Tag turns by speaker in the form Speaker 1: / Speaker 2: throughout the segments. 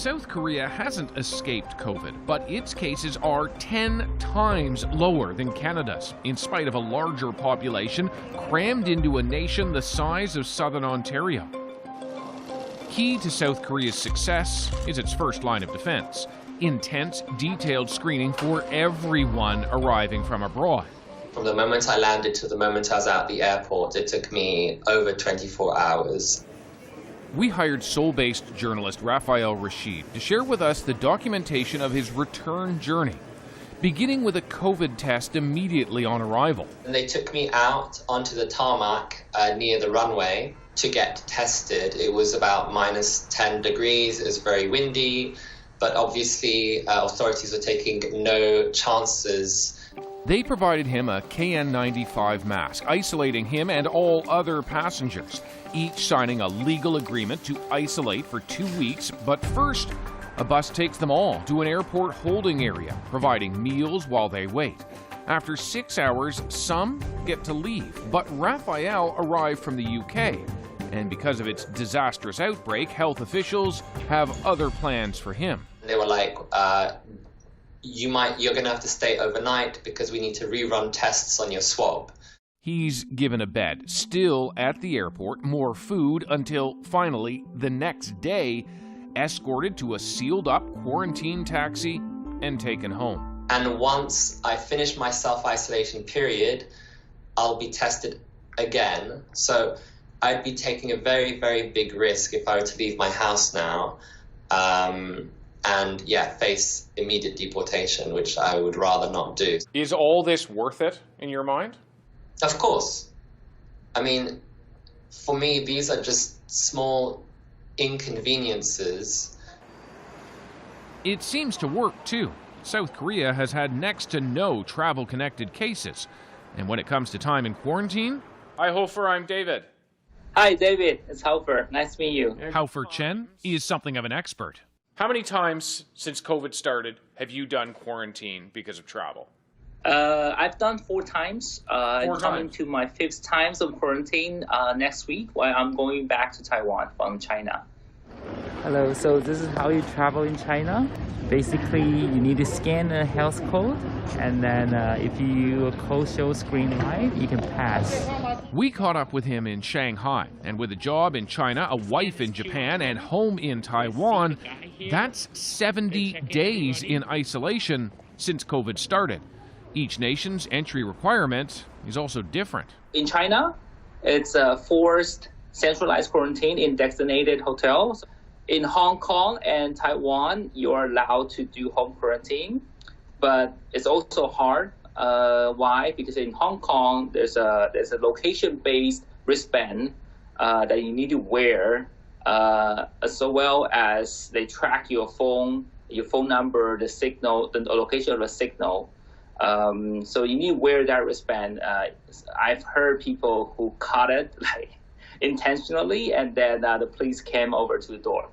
Speaker 1: South Korea hasn't escaped COVID, but its cases are 10 times lower than Canada's, in spite of a larger population crammed into a nation the size of southern Ontario. Key to South Korea's success is its first line of defense: intense, detailed screening for everyone arriving from abroad.
Speaker 2: From the moment I landed to the moment I was at the airport, it took me over 24 hours.
Speaker 1: We hired Seoul-based journalist Raphael Rashid to share with us the documentation of his return journey, beginning with a COVID test immediately on arrival.
Speaker 2: And they took me out onto the tarmac near the runway to get tested. It was about minus 10 degrees, it was very windy, but obviously authorities were taking no chances.
Speaker 1: They provided him a KN95 mask, isolating him and all other passengers, each signing a legal agreement to isolate for 2 weeks. But first, a bus takes them all to an airport holding area, providing meals while they wait. After 6 hours, some get to leave, but Raphael arrived from the UK. And because of its disastrous outbreak, health officials have other plans for him.
Speaker 2: They were like, you're going to have to stay overnight because we need to rerun tests on your swab.
Speaker 1: He's given a bed, still at the airport, more food, until finally, the next day, escorted to a sealed-up quarantine taxi and taken home.
Speaker 2: And once I finish my self-isolation period, I'll be tested again. So I'd be taking a very, very big risk if I were to leave my house now. And face immediate deportation, which I would rather not do.
Speaker 1: Is all this worth it in your mind?
Speaker 2: Of course. I mean, for me, these are just small inconveniences.
Speaker 1: It seems to work, too. South Korea has had next to no travel-connected cases. And when it comes to time in quarantine... Hi, Hofer, I'm David.
Speaker 3: Hi, David. It's Hofer. Nice to meet you.
Speaker 1: Hofer Chen is something of an expert. How many times since COVID started have you done quarantine because of travel?
Speaker 3: I've done 4 times. I'm coming to my 5th time of quarantine next week while I'm going back to Taiwan from China.
Speaker 4: Hello, so this is how you travel in China. Basically, you need to scan a health code, and then if your code shows green light, you can pass.
Speaker 1: We caught up with him in Shanghai, and with a job in China, a wife in Japan, and home in Taiwan, that's 70 days in isolation since COVID started. Each nation's entry requirement is also different.
Speaker 3: In China, it's a forced centralized quarantine in designated hotels. In Hong Kong and Taiwan, you're allowed to do home quarantine, but it's also hard. Why? Because in Hong Kong, there's a location-based wristband that you need to wear, as well as they track your phone number, the signal, the location of the signal. So you need to wear that wristband. I've heard people who caught it intentionally, and then the police came over to the door.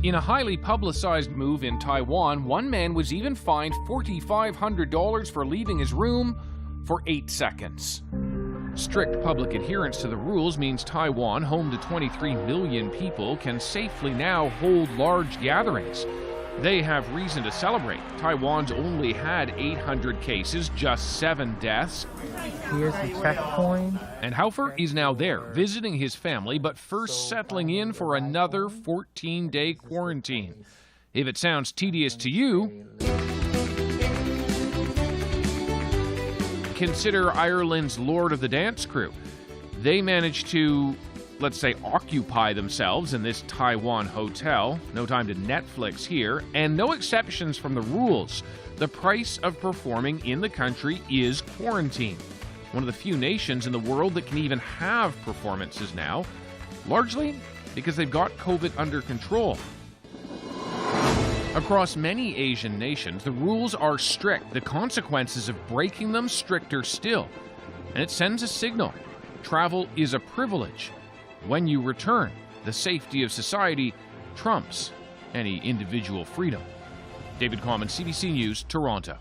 Speaker 1: In a highly publicized move in Taiwan, one man was even fined $4,500 for leaving his room for 8 seconds. Strict public adherence to the rules means Taiwan, home to 23 million people, can safely now hold large gatherings. They have reason to celebrate. Taiwan's only had 800 cases, just 7 deaths.
Speaker 4: Here's the checkpoint.
Speaker 1: And Hofer is now there, visiting his family, but first settling in for another 14-day quarantine. If it sounds tedious to you, consider Ireland's Lord of the Dance crew. They managed to, let's say, occupy themselves in this Taiwan hotel. No time to Netflix here, and no exceptions from the rules. The price of performing in the country is quarantine. One of the few nations in the world that can even have performances now, largely because they've got COVID under control. Across many Asian nations, the rules are strict. The consequences of breaking them stricter still. And it sends a signal. Travel is a privilege. When you return, the safety of society trumps any individual freedom. David Common, CBC News, Toronto.